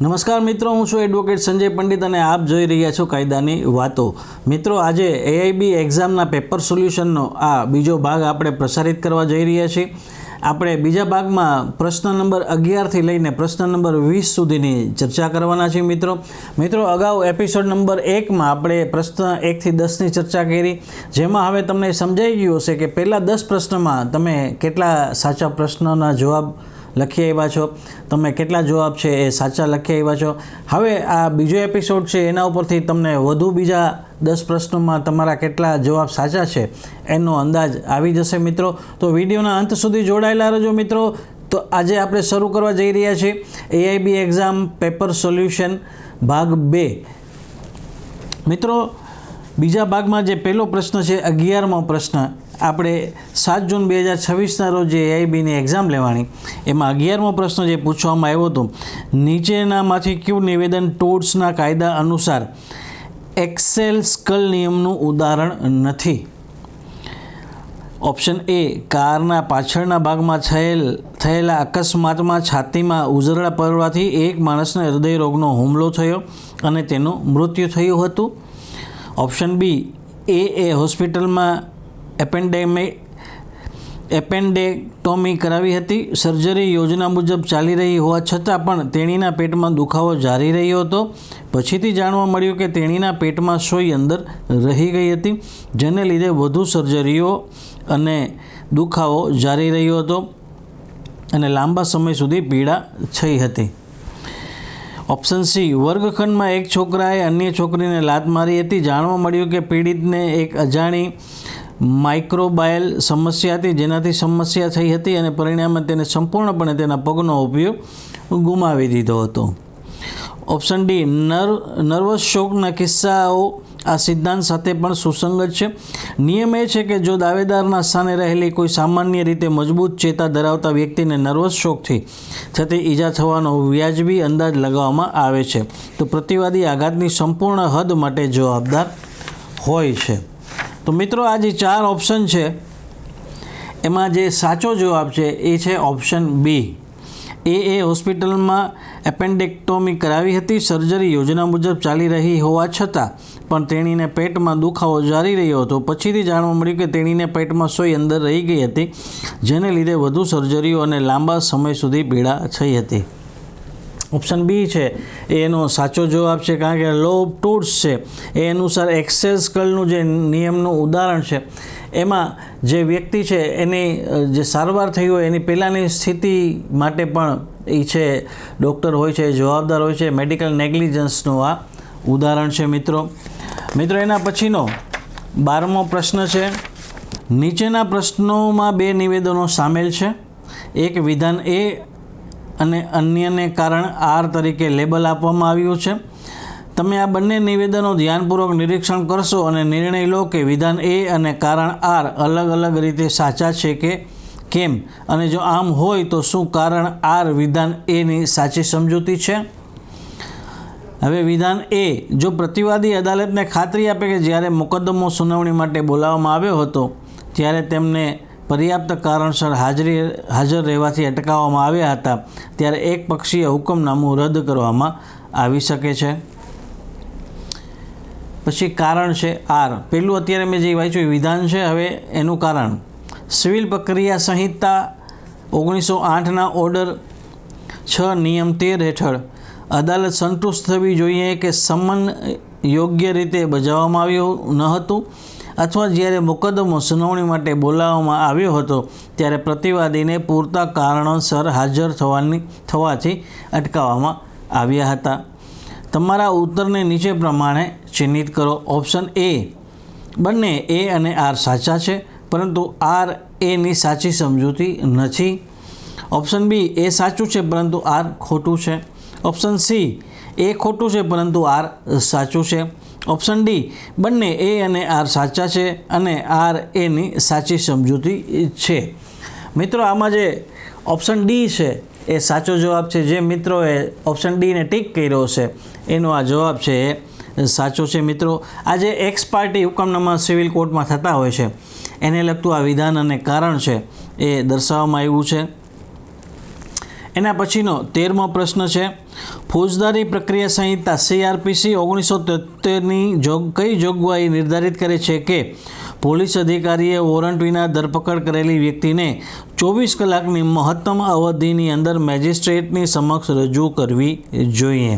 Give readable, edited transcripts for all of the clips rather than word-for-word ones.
નમસ્કાર મિત્રો, હું છું એડવોકેટ સંજય પંડિત અને આપ જોઈ રહ્યા છો કાયદાની વાતો. મિત્રો, આજે AIB એક્ઝામના પેપર સોલ્યુશનનો આ બીજો ભાગ આપણે પ્રસારિત કરવા જઈ રહ્યા છીએ. આપણે બીજા ભાગમાં પ્રશ્ન નંબર 11થી લઈને પ્રશ્ન નંબર 20 સુધીની ચર્ચા કરવાના છીએ. મિત્રો અગાઉ એપિસોડ નંબર 1માં આપણે પ્રશ્ન 1થી 10ની ચર્ચા કરી, જેમાં હવે તમને સમજાઈ ગયું હશે કે પહેલાં 10 પ્રશ્નમાં તમે કેટલા સાચા પ્રશ્નોના જવાબ લખી આવ્યા છો, તમે કેટલા જવાબ છે એ સાચા લખી આવ્યા છો. હવે આ બીજો એપિસોડ છે, એના ઉપરથી તમને વધુ બીજા 10 પ્રશ્નોમાં તમારા કેટલા જવાબ સાચા છે એનો અંદાજ આવી જશે. મિત્રો, તો વિડીયોના અંત સુધી જોડાયેલા રહેજો. મિત્રો, તો આજે આપણે શરૂ કરવા જઈ રહ્યા છીએ AIB એક્ઝામ પેપર સોલ્યુશન ભાગ 2. મિત્રો, બીજા ભાગમાં જે પહેલો પ્રશ્ન છે 11મો પ્રશ્ન, આપણે 7 જૂન 2026ના રોજ જે AIBની એક્ઝામ લેવાની, એમાં 11મો પ્રશ્ન જે પૂછવામાં આવ્યો હતો, નીચેનામાંથી કયું નિવેદન ટોડ્સના કાયદા અનુસાર એક્સેલ સ્કલ નિયમનું ઉદાહરણ નથી? ઓપ્શન A, કારના પાછળના ભાગમાં થયેલા અકસ્માતમાં છાતીમાં ઉઝરડા પડવાથી એક માણસને હૃદયરોગનો હુમલો થયો અને તેનું મૃત્યુ થયું હતું. ઓપ્શન B, એ હોસ્પિટલમાં એપેન્ડેક્ટોમી કરાવી હતી. સર્જરી યોજના મુજબ ચાલી રહી હોવા છતાં પણ તેણીના પેટમાં દુખાવો જારી રહ્યો હતો. પછીથી જાણવા મળ્યું કે તેણીના પેટમાં સોય અંદર રહી ગઈ હતી, જેને લીધે વધુ સર્જરીઓ અને દુખાવો જારી રહ્યો હતો અને લાંબા સમય સુધી પીડા થઈ હતી. ઓપ્શન C, વર્ગખંડમાં એક છોકરાએ અન્ય છોકરીને લાત મારી હતી. જાણવા મળ્યું કે પીડિતને એક અજાણી માઇક્રોબાયલ સમસ્યા હતી, જેનાથી સમસ્યા થઈ હતી અને પરિણામે તેને સંપૂર્ણપણે તેના પગનો ઉપયોગ ગુમાવી દીધો હતો. ઓપ્શન D, નર્વસ શોકના કિસ્સાઓ આ સિદ્ધાંત સાથે પણ સુસંગત છે. નિયમ એ છે કે જો દાવેદારના સ્થાને રહેલી કોઈ સામાન્ય રીતે મજબૂત ચેતા ધરાવતા વ્યક્તિને નર્વસ શોકથી થતી ઈજા થવાનો વ્યાજબી અંદાજ લગાવવામાં આવે છે, તો પ્રતિવાદી આઘાતની સંપૂર્ણ હદ માટે જવાબદાર હોય છે. તો મિત્રો, આ જે 4 ઓપ્શન છે એમાં જે સાચો જવાબ છે એ છે ઓપ્શન B, એ હોસ્પિટલમાં એપેન્ડેક્ટોમી કરાવી હતી. સર્જરી યોજના મુજબ ચાલી રહી હોવા છતાં પણ તેણીને પેટમાં દુખાવો જારી રહ્યો હતો. પછીથી જાણવા મળ્યું કે તેણીને પેટમાં સોય અંદર રહી ગઈ હતી, જેને લીધે વધુ સર્જરીઓ અને લાંબા સમય સુધી પીડા થઈ હતી. ઓપ્શન B છે એનો સાચો જવાબ છે, કારણ કે લો ઓફ ટોડ્સ છે એ અનુસાર એક્સેલ સ્કલનું જે નિયમનું ઉદાહરણ છે, એમાં જે વ્યક્તિ છે એની જે સારવાર થઈ હોય એની પહેલાંની સ્થિતિ માટે પણ એ છે ડૉક્ટર હોય છે, જવાબદાર હોય છે. મેડિકલ નેગ્લિજન્સનું આ ઉદાહરણ છે. મિત્રો, એના પછીનો 12મો પ્રશ્ન છે, નીચેના પ્રશ્નોમાં 2 નિવેદનો સામેલ છે. એક વિધાન A અને અન્યને કારણ R તરીકે લેબલ આપવામાં આવ્યું છે. તમે આ બંને નિવેદનો ધ્યાનપૂર્વક નિરીક્ષણ કરશો અને નિર્ણય લો કે વિધાન A અને કારણ R અલગ અલગ રીતે સાચા છે કે કેમ, અને જો આમ હોય તો શું કારણ R વિધાન Aની સાચી સમજૂતી છે? હવે વિધાન A, જો પ્રતિવાદી અદાલતને ખાતરી આપે કે જ્યારે મુકદ્દમો સુનાવણી માટે બોલાવવામાં આવ્યો હતો ત્યારે તેમને પર્યાપ્ત કારણસર હાજર રહેવાથી અટકાવવામાં આવ્યા હતા, ત્યારે એક પક્ષીય હુકમનામું રદ કરવામાં આવી શકે છે. પછી કારણ છે R. પહેલું અત્યારે મેં જે વાંચ્યું વિધાન છે, હવે એનું કારણ. સિવિલ પ્રક્રિયા સંહિતા 1908ના ઓર્ડર 6 નિયમ 13 હેઠળ અદાલત સંતુષ્ટ થવી જોઈએ કે સમન યોગ્ય રીતે બજાવવામાં આવ્યું ન હતું, અથવા જ્યારે મુકદ્દમો સુનાવણી માટે બોલાવવામાં આવ્યો હતો ત્યારે પ્રતિવાદીને પૂરતા કારણોસર હાજર થવાથી અટકાવવામાં આવ્યા હતા. તમારા ઉત્તરને નીચે પ્રમાણે ચિહ્નિત કરો. ઓપ્શન A, બંને A અને R સાચા છે, પરંતુ R Aની સાચી સમજૂતી નથી. ઓપ્શન B, A સાચું છે પરંતુ R ખોટું છે. ઓપ્શન C, A ખોટું છે પરંતુ R સાચું છે. ઓપ્શન D, બંને A અને R સાચા છે અને R Aની સાચી સમજૂતી છે. મિત્રો, આમાં જે ઓપ્શન D છે એ સાચો જવાબ છે. જે મિત્રોએ ઓપ્શન Dને ટીક કર્યો છે એનો આ જવાબ છે એ સાચો છે. મિત્રો, આ જે એક્સ પાર્ટી હુકમનામા સિવિલ કોર્ટમાં થતા હોય છે એને લગતું આ વિધાન અને કારણ છે એ દર્શાવવામાં આવ્યું છે. એના પછીનો 13મો પ્રશ્ન છે, ફોજદારી પ્રક્રિયા સંહિતા CRPC 1973ની કઈ જોગવાઈ નિર્ધારિત કરે છે કે પોલીસ અધિકારીએ વોરંટ વિના ધરપકડ કરેલી વ્યક્તિને 24 કલાકની મહત્તમ અવધિની અંદર મેજિસ્ટ્રેટની સમક્ષ રજૂ કરવી જોઈએ.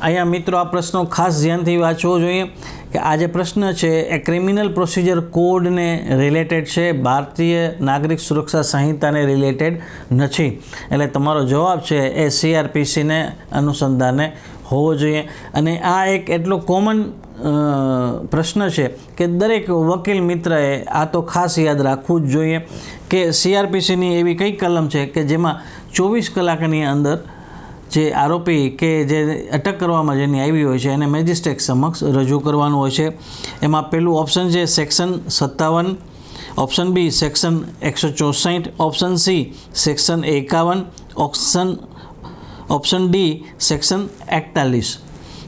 અહીંયા મિત્રો આ પ્રશ્નો ખાસ ધ્યાનથી વાંચવો જોઈએ કે આ જે પ્રશ્ન છે એ ક્રિમિનલ પ્રોસિજર કોડને રિલેટેડ છે, ભારતીય નાગરિક સુરક્ષા સંહિતાને રિલેટેડ નથી. એટલે તમારો જવાબ છે એ CRPCને અનુસંધાને હોવો જોઈએ. અને આ એક એટલો કોમન પ્રશ્ન છે કે દરેક વકીલ મિત્રએ આ તો ખાસ યાદ રાખવું જ જોઈએ કે CRPCની એવી કઈ કલમ છે કે જેમાં 24 કલાકની અંદર જે આરોપી કે જે અટક કરવામાં જેની આવી હોય છે એને મેજિસ્ટ્રેટ સમક્ષ રજૂ કરવાનું હોય છે. એમાં પહેલું ઓપ્શન છે section 57, option B section 164, option C section 51, option D section 41.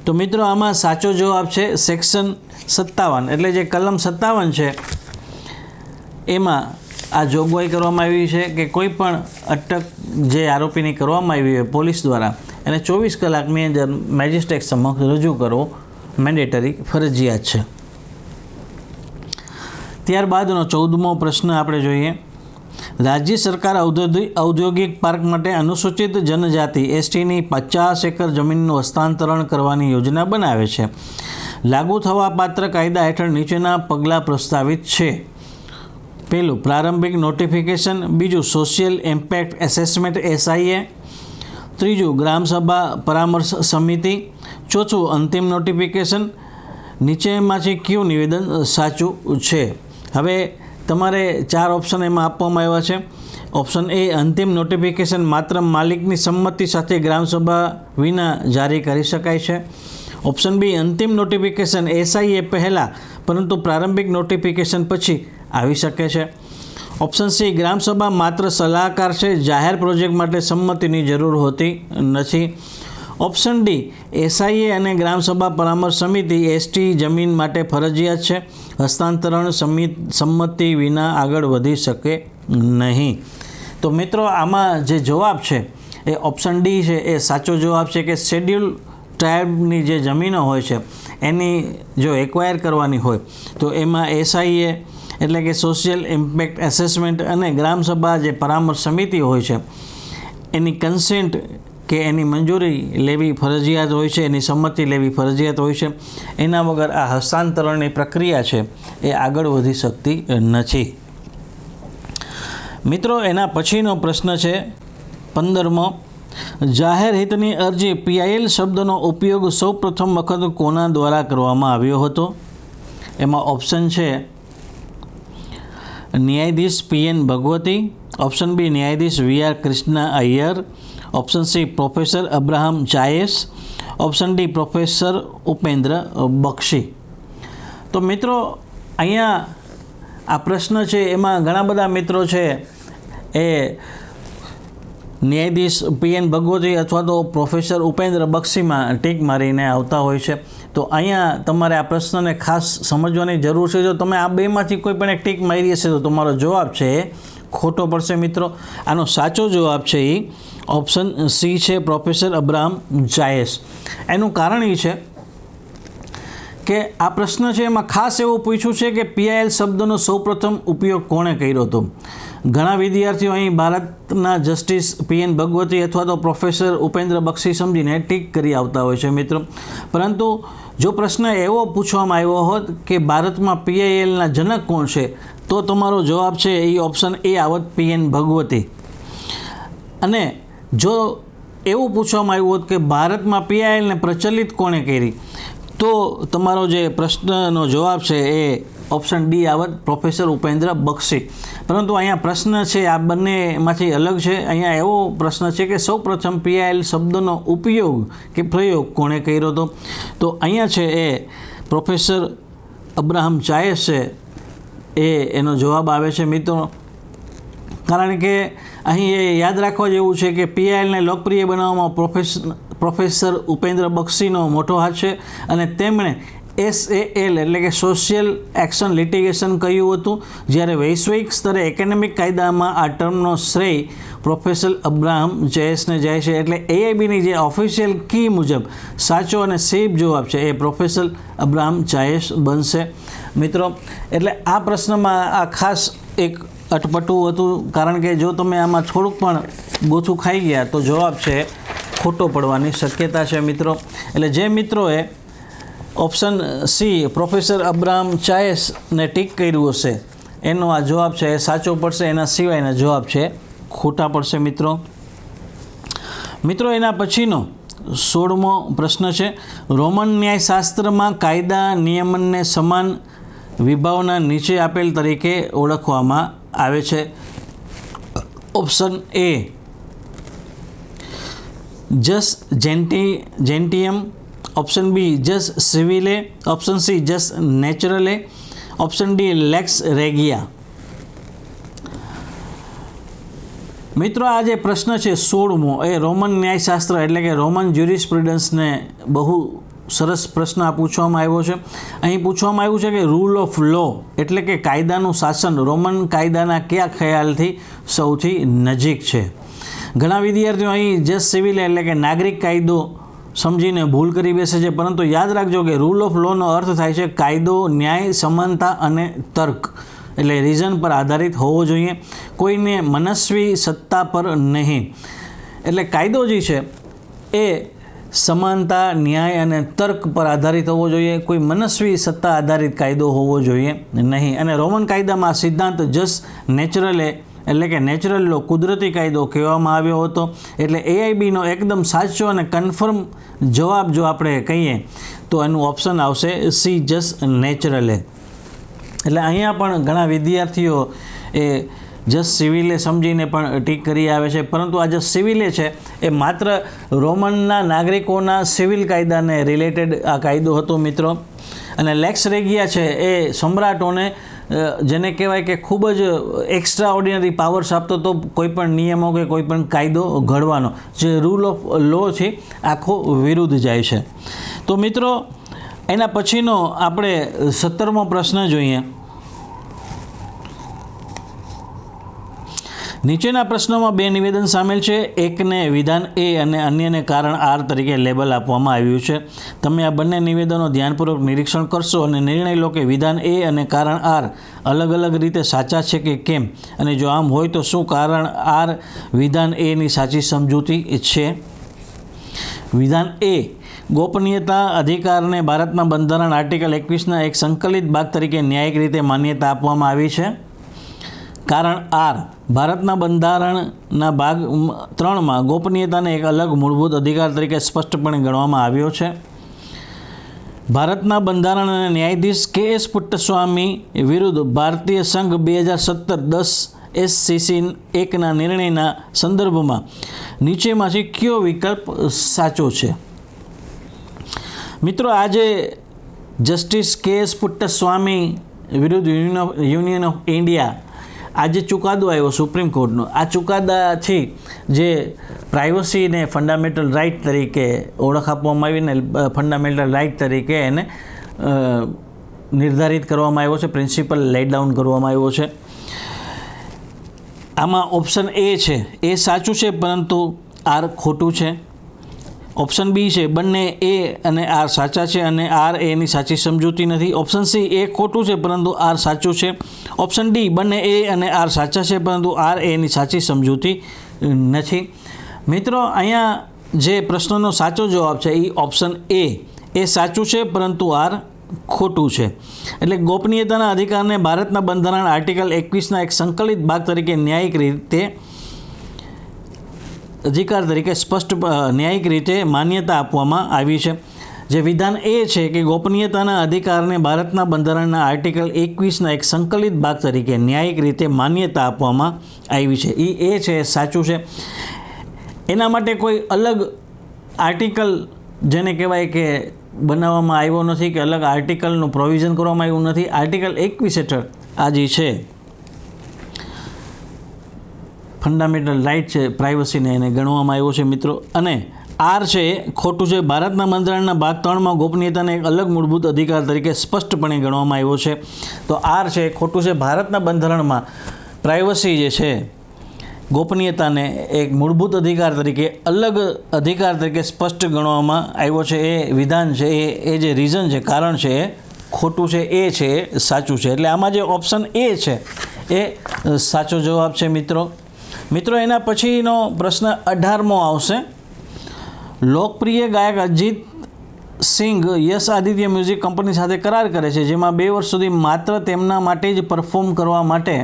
તો મિત્રો આમાં સાચો જવાબ છે સેક્શન 57. એટલે જે કલમ 57 છે એમાં આ જોગવાઈ કરવામાં આવી છે કે કોઈ પણ અટક જે આરોપીની કરવામાં આવી હોય પોલીસ દ્વારા એને 24 કલાકની અંદર મેજિસ્ટ્રેટ સમક્ષ રજૂ કરવો મેન્ડેટરી ફરજિયાત છે. ત્યારબાદનો 14મો પ્રશ્ન આપણે જોઈએ, રાજ્ય સરકાર ઔદ્યોગિક પાર્ક માટે અનુસૂચિત જનજાતિ STની 50 એકર જમીનનું હસ્તાંતરણ કરવાની યોજના બનાવે છે. લાગુ થવા પાત્ર કાયદા હેઠળ નીચેના પગલાં પ્રસ્તાવિત છે. પહેલું પ્રારંભિક નોટિફિકેશન, બીજું સોશિયલ ઇમ્પેક્ટ એસેસમેન્ટ SIA, ત્રીજું ગ્રામસભા પરામર્શ સમિતિ, ચોથું અંતિમ નોટિફિકેશન. નીચેમાંથી કયું નિવેદન સાચું છે? હવે તમારે 4 ઓપ્શન એમાં આપવામાં આવ્યા છે. ઓપ્શન એ અંતિમ નોટિફિકેશન માત્ર માલિકની સંમતિ સાથે ગ્રામસભા વિના જારી કરી શકાય છે. ઓપ્શન બી અંતિમ નોટિફિકેશન SIA પહેલાં પરંતુ પ્રારંભિક નોટિફિકેશન પછી આવી શકે છે. ઓપ્શન સી ગ્રામસભા માત્ર સલાહકાર છે, જાહેર પ્રોજેક્ટ માટે સંમતિની જરૂર હોતી નથી. ઓપ્શન ડી SIA અને ગ્રામસભા પરામર્શ સમિતિ ST જમીન માટે ફરજિયાત છે, હસ્તાંતરણ સંમતિ વિના આગળ વધી શકે નહીં. તો મિત્રો આમાં જે જવાબ છે એ ઓપ્શન ડી છે એ સાચો જવાબ છે કે શેડ્યુલ ટ્રાઇબની જે જમીનો હોય છે એની જો એક્વાયર કરવાની હોય તો એમાં SIA એટલે કે સોશિયલ ઇમ્પેક્ટ એસેસમેન્ટ અને ગ્રામસભા જે પરામર્શ સમિતિ હોય છે એની કન્સેન્ટ કે એની મંજૂરી લેવી ફરજિયાત હોય છે, એની સંમતિ લેવી ફરજિયાત હોય છે. એના વગર આ હસ્તાંતરણની પ્રક્રિયા છે એ આગળ વધી શકતી નથી. મિત્રો એના પછીનો પ્રશ્ન છે 15મો, જાહેર હિતની અરજી PIL શબ્દનો ઉપયોગ સૌ પ્રથમ વખત કોના દ્વારા કરવામાં આવ્યો હતો? એમાં ઓપ્શન છે ન્યાયાધીશ PN ભગવતી, ઓપ્શન બી ન્યાયાધીશ VR Krishna Iyer, option C professor Abraham Chayes, option D professor Upendra Baxi. તો મિત્રો અહીંયા આ પ્રશ્ન છે એમાં ઘણા બધા મિત્રો છે એ ન્યાયાધીશ PN ભગવતી અથવા તો પ્રોફેસર ઉપેન્દ્ર બક્ષીમાં ટીક મારીને આવતા હોય છે. તો અહીંયા તમારે આ પ્રશ્નને ખાસ સમજવાની જરૂર છે. જો તમે આ બેમાંથી કોઈ પણ એક ટીક મારી હશે તો તમારો જવાબ છે એ ખોટો પડશે. મિત્રો આનો સાચો જવાબ છે એ ઓપ્શન સી છે પ્રોફેસર અબ્રાહમ ચાયેસ. એનું કારણ એ છે કે આ પ્રશ્ન છે એમાં ખાસ એવું પૂછ્યું છે કે PIL શબ્દનો સૌપ્રથમ ઉપયોગ કોણે કર્યો હતો. ઘણા વિદ્યાર્થીઓ અહીં ભારતના જસ્ટિસ PN ભગવતી અથવા તો પ્રોફેસર ઉપેન્દ્ર બક્ષી સમજીને ટીક કરી આવતા હોય છે મિત્રો. પરંતુ જો પ્રશ્ન એવો પૂછવામાં આવ્યો હોત કે ભારતમાં PILના જનક કોણ છે તો તમારો જવાબ છે એ ઓપ્શન એ આવત PN ભગવતી. અને જો એવું પૂછવામાં આવ્યું હોત કે ભારતમાં PILને પ્રચલિત કોણે કરી તો તમારો જે પ્રશ્નનો જવાબ છે એ ઓપ્શન ડી આવત પ્રોફેસર ઉપેન્દ્ર બક્ષી. પરંતુ અહીંયા પ્રશ્ન છે આ બંનેમાંથી અલગ છે. અહીંયા એવો પ્રશ્ન છે કે સૌ પ્રથમ PIL શબ્દનો ઉપયોગ કે પ્રયોગ કોણે કર્યો હતો? તો અહીંયા છે એ પ્રોફેસર અબ્રાહમ ચાયેસ છે એનો જવાબ આવે છે મિત્રો. કારણ કે અહીં એ યાદ રાખવા જેવું છે કે PILને લોકપ્રિય બનાવવામાં પ્રોફેસર ઉપેન્દ્ર બક્ષીનો મોટો હાથ છે અને તેમણે SAL એટલે કે સોશિયલ એક્શન લિટિગેશન કહ્યું હતું, જ્યારે વૈશ્વિક સ્તરે એકેડેમિક કાયદામાં આ ટર્મનો શ્રેય પ્રોફેસર અબ્રાહમ ચેસને જાય છે. એટલે AIBની જે ઓફિશિયલ કી મુજબ સાચો અને સેફ જવાબ છે એ પ્રોફેસર અબ્રાહમ ચાયેસ બનશે મિત્રો. એટલે આ પ્રશ્નમાં આ ખાસ એક અટપટું હતું, કારણ કે જો તમે આમાં થોડુંક પણ ગોથું ખાઈ ગયા તો જવાબ છે ખોટો પડવાની શક્યતા છે મિત્રો. એટલે જે મિત્રોએ ઓપ્શન સી પ્રોફેસર અબ્રાહમ ચાયેસને ટીક કર્યું હશે એનો આ જવાબ છે એ સાચો પડશે, એના સિવાયના જવાબ છે ખોટા પડશે મિત્રો. એના પછીનો 16મો પ્રશ્ન છે, રોમન ન્યાયશાસ્ત્રમાં કાયદા નિયમનને સમાન વિભાવના નીચે આપેલ તરીકે ઓળખવામાં આવે છે. ઓપ્શન એ જસ જેન્ટિયમ, ઓપ્શન બી જસ સિવિલે, option C jus naturale, option D lex regia. મિત્રો આ જે પ્રશ્ન છે 16મો એ રોમન ન્યાયશાસ્ત્ર એટલે કે રોમન જ્યુરિસ્પ્રુડન્સને બહુ સરસ પ્રશ્ન પૂછવામાં આવ્યો છે. અહીં પૂછવામાં આવ્યું છે કે રૂલ ઓફ લો એટલે કે કાયદાનું શાસન રોમન કાયદાના કયા ખ્યાલથી સૌથી નજીક છે. ઘણા વિદ્યાર્થીઓ અહીં જસ સિવિલ એટલે કે નાગરિક કાયદો સમજીને ભૂલ કરી બેસે છે, પરંતુ યાદ રાખજો કે રૂલ ઓફ લોનો અર્થ થાય છે કાયદો, ન્યાય, સમાનતા અને તર્ક એટલે રીઝન પર આધારિત હોવો જોઈએ, કોઈને મનસ્વી સત્તા પર નહીં. એટલે કાયદો જે છે એ સમાનતા, ન્યાય અને તર્ક પર આધારિત હોવો જોઈએ, કોઈ મનસ્વી સત્તા આધારિત કાયદો હોવો જોઈએ નહીં. અને રોમન કાયદામાં સિદ્ધાંત જસ નેચરલે એટલે કે નેચરલ લો કુદરતી કાયદો કહેવામાં આવ્યો હતો. એટલે AIBનો એકદમ સાચો અને કન્ફર્મ જવાબ જો આપણે કહીએ તો એનું ઓપ્શન આવશે સી જસ નેચરલે. એટલે અહીંયા પણ ઘણા વિદ્યાર્થીઓ એ જસ સિવિલે સમજીને પણ ટીક કરી આવે છે, પરંતુ આ જસ સિવિલે છે એ માત્ર રોમનના નાગરિકોના સિવિલ કાયદાને રિલેટેડ આ કાયદો હતો મિત્રો. અને લેક્સ રેગિયા છે એ સમ્રાટોને જેને કહેવાય કે ખૂબ જ એક્સ્ટ્રા ઓર્ડિનરી પાવર્સ આપતો તો કોઈ પણ નિયમો કે કોઈ પણ કાયદો ઘડવાનો, જે રૂલ ઓફ લો છે આખો વિરુદ્ધ જાય છે. તો મિત્રો એના પછીનો આપણે 17મો પ્રશ્ન જોઈએ. નીચેના પ્રશ્નોમાં 2 નિવેદન સામેલ છે. એકને વિધાન A અને અન્યને કારણ R તરીકે લેબલ આપવામાં આવ્યું છે. તમે આ બંને નિવેદનો ધ્યાનપૂર્વક નિરીક્ષણ કરશો અને નિર્ણય લો કે વિધાન A અને કારણ R અલગ અલગ રીતે સાચા છે કે કેમ, અને જો આમ હોય તો શું કારણ R વિધાન A ની સાચી સમજૂતી છે. વિધાન A, ગોપનીયતા અધિકારને ભારતના બંધારણ આર્ટિકલ 21ના એક સંકલિત ભાગ તરીકે ન્યાયિક રીતે માન્યતા આપવામાં આવી છે. કારણ R, ભારતના બંધારણના ભાગ 3માં ગોપનીયતાને એક અલગ મૂળભૂત અધિકાર તરીકે સ્પષ્ટપણે ગણવામાં આવ્યો છે. ભારતના બંધારણ અને ન્યાયાધીશ KS પુટ્ટસ્વામી વિરુદ્ધ ભારતીય સંઘ 2017-10 SCC 1ના નિર્ણયના સંદર્ભમાં નીચેમાંથી કયો વિકલ્પ સાચો છે. મિત્રો આજે જસ્ટિસ KS પુટ્ટસ્વામી વિરુદ્ધ યુનિયન ઓફ ઇન્ડિયા આજે ચુકાદો આવ્યો સુપ્રીમ કોર્ટનો, આ ચુકાદાથી જે પ્રાઇવસીને ફંડામેન્ટલ રાઇટ તરીકે ઓળખ આપવામાં આવીને ફંડામેન્ટલ રાઇટ તરીકે એને નિર્ધારિત કરવામાં આવ્યો છે, પ્રિન્સિપલ લેડ ડાઉન કરવામાં આવ્યો છે. આમાં ઓપ્શન A છે એ સાચું છે પરંતુ R ખોટું છે. ઓપ્શન બી છે બંને A અને R સાચા છે અને R એની સાચી સમજૂતી નથી. ઓપ્શન સી A ખોટું છે પરંતુ R સાચું છે. ઓપ્શન ડી બંને A અને R સાચા છે પરંતુ R એની સાચી સમજૂતી નથી. મિત્રો અહીંયા જે પ્રશ્નનો સાચો જવાબ છે એ ઓપ્શન A એ સાચું છે પરંતુ R ખોટું છે. એટલે ગોપનીયતાના અધિકારને ભારતના બંધારણ આર્ટિકલ 21ના એક સંકલિત ભાગ તરીકે ન્યાયિક રીતે અધિકાર તરીકે સ્પષ્ટ ન્યાયિક રીતે માન્યતા આપવામાં આવી છે. જે વિધાન એ છે કે ગોપનીયતાના અધિકારને ભારતના બંધારણના આર્ટિકલ 21ના એક સંકલિત ભાગ તરીકે ન્યાયિક રીતે માન્યતા આપવામાં આવી છે, એ છે સાચું છે. એના માટે કોઈ અલગ આર્ટિકલ જેને કહેવાય કે બનાવવામાં આવ્યો નથી કે અલગ આર્ટિકલનું પ્રોવિઝન કરવામાં આવ્યું નથી. આર્ટિકલ 21 હેઠળ આ જે છે ફંડામેન્ટલ રાઇટ છે પ્રાઇવસીને એને ગણવામાં આવ્યો છે મિત્રો. અને આર છે એ ખોટું છે. ભારતના બંધારણના ભાગ 3માં ગોપનીયતાને એક અલગ મૂળભૂત અધિકાર તરીકે સ્પષ્ટપણે ગણવામાં આવ્યો છે. તો આર છે એ ખોટું છે. ભારતના બંધારણમાં પ્રાઇવસી જે છે, ગોપનીયતાને એક મૂળભૂત અધિકાર તરીકે, અલગ અધિકાર તરીકે સ્પષ્ટ ગણવામાં આવ્યો છે. એ વિધાન છે, એ જે રીઝન છે, કારણ છે, એ ખોટું છે. એ છે એ સાચું છે. એટલે આમાં જે ઓપ્શન એ છે એ સાચો જવાબ છે મિત્રો. એના પછીનો પ્રશ્ન 18મો આવશે. લોકપ્રિય ગાયક અજીત સિંઘ યશ આદિત્ય મ્યુઝિક કંપની સાથે કરાર કરે છે, જેમાં 2 વર્ષ સુધી માત્ર તેમના માટે જ પરફોર્મ કરવા માટે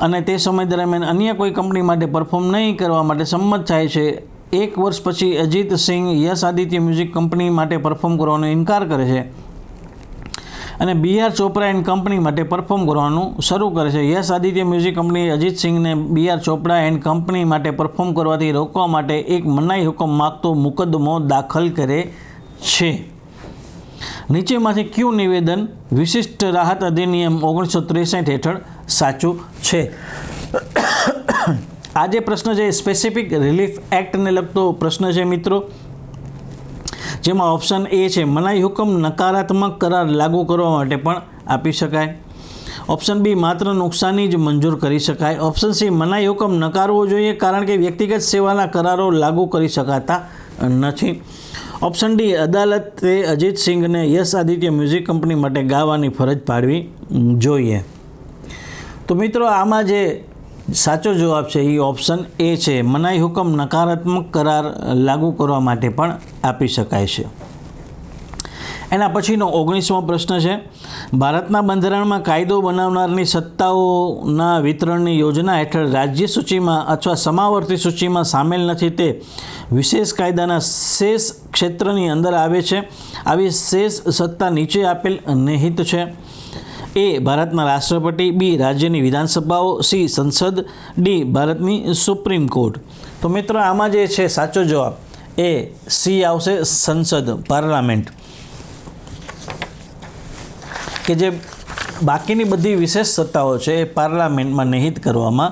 અને તે સમય દરમિયાન અન્ય કોઈ કંપની માટે પરફોર્મ નહીં કરવા માટે સંમત થાય છે. 1 વર્ષ પછી અજીત સિંઘ યશ આદિત્ય મ્યુઝિક કંપની માટે પરફોર્મ કરવાનો ઇનકાર કરે છે અને BR ચોપરા એન્ડ કંપની માટે પરફોર્મ કરવાનું શરૂ કરે છે. યશ આદિત્ય મ્યુઝિક કંપની અજીત સિંઘને BR ચોપરા એન્ડ કંપની માટે પરફોર્મ કરવાથી રોકવા માટે એક મનાઈ હુકમ માગતો મુકદ્દમો દાખલ કરે છે. નીચેમાંથી કયું નિવેદન વિશિષ્ટ રાહત અધિનિયમ 1963 હેઠળ સાચું છે? આ જે પ્રશ્ન છે એ સ્પેસિફિક રિલીફ એક્ટને લગતો પ્રશ્ન છે મિત્રો, જેમાં ઓપ્શન એ છે મનાઈ હુકમ નકારાત્મક કરાર લાગુ કરવા માટે પણ આપી શકાય. ઓપ્શન બી માત્ર નુકસાની જ મંજૂર કરી શકાય. ઓપ્શન સી મનાઈ હુકમ નકારવો જોઈએ કારણ કે વ્યક્તિગત સેવાના કરારો લાગુ કરી શકાતા નથી. ઓપ્શન ડી અદાલતે અજીત સિંઘને યશ આદિત્ય મ્યુઝિક કંપની માટે ગાવાની ફરજ પાડવી જોઈએ. તો મિત્રો આમાં જે સાચો જવાબ છે એ ઓપ્શન એ છે, મનાઈ હુકમ નકારાત્મક કરાર લાગુ કરવા માટે પણ આપી શકાય છે. એના પછીનો 19મો પ્રશ્ન છે. ભારતના બંધારણમાં કાયદો બનાવનારની સત્તાઓના વિતરણની યોજના હેઠળ રાજ્ય સૂચિમાં અથવા સમાવર્તી સૂચિમાં સામેલ નથી તે વિશેષ કાયદાના શેષ ક્ષેત્રની અંદર આવે છે. આવી શેષ સત્તા નીચે આપેલ નિહિત છે. એ ભારતના રાષ્ટ્રપતિ, બી રાજ્યની વિધાનસભાઓ, સી સંસદ, ડી ભારતની સુપ્રીમ કોર્ટ. તો મિત્રો આમાં જે છે સાચો જવાબ એ સી આવશે, સંસદ, પાર્લામેન્ટ, કે જે બાકીની બધી વિશેષ સત્તાઓ છે એ પાર્લામેન્ટમાં નિહિત કરવામાં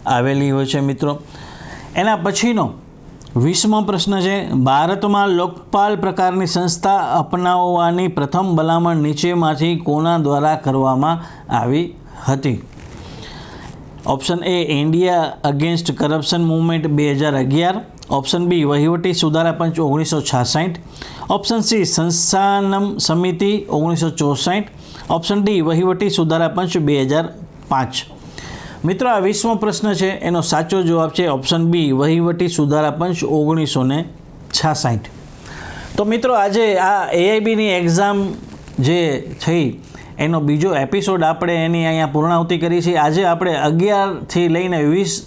આવેલી હોય છે મિત્રો. એના પછીનો 20મો પ્રશ્ન છે. ભારતમાં લોકપાલ પ્રકારની સંસ્થા અપનાવવાની પ્રથમ ભલામણ નીચેમાંથી કોના દ્વારા કરવામાં આવી હતી? Option A India against corruption movement 2011. Option B વહીવટી સુધારા પંચ 1966. ઓપ્શન સી સંસ્થાનમ સમિતિ 1964. ઓપ્શન ડી વહીવટી સુધારા પંચ 2005. મિત્રો આ 20મો પ્રશ્ન છે એનો સાચો જવાબ છે ઓપ્શન બી વહીવટી સુધારા પંચ 1966. તો મિત્રો આજે આ AIBની એક્ઝામ જે થઈ એનો બીજો એપિસોડ આપણે એની અહીંયા પૂર્ણાહુતિ કરી છે. આજે આપણે 11થી લઈને 20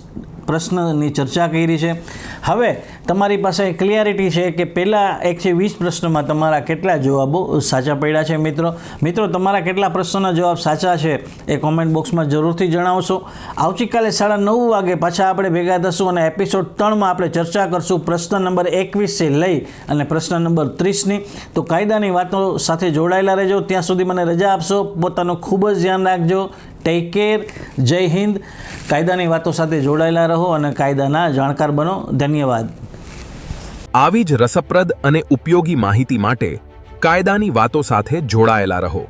પ્રશ્નની ચર્ચા કરી છે. હવે તમારી પાસે ક્લિયરિટી છે કે પહેલાં 1થી 20 પ્રશ્નોમાં તમારા કેટલા જવાબો સાચા પડ્યા છે. મિત્રો તમારા કેટલા પ્રશ્નોના જવાબ સાચા છે એ કોમેન્ટ બોક્સમાં જરૂરથી જણાવશો. આવતીકાલે 9:30 વાગે પાછા આપણે ભેગા થશું અને એપિસોડ 3માં આપણે ચર્ચા કરશું પ્રશ્ન નંબર 21 લઈ અને પ્રશ્ન નંબર 30ની. તો કાયદાની વાતો સાથે જોડાયેલા રહેજો. ત્યાં સુધી મને રજા આપશો. પોતાનું ખૂબ જ ધ્યાન રાખજો. Take care. જય હિન્દ. કાયદાની વાતો સાથે જોડાયેલા રહો અને કાયદાના જાણકાર બનો. ધન્યવાદ. આવી જ રસપ્રદ અને ઉપયોગી માહિતી માટે કાયદાની વાતો સાથે જોડાયેલા રહો.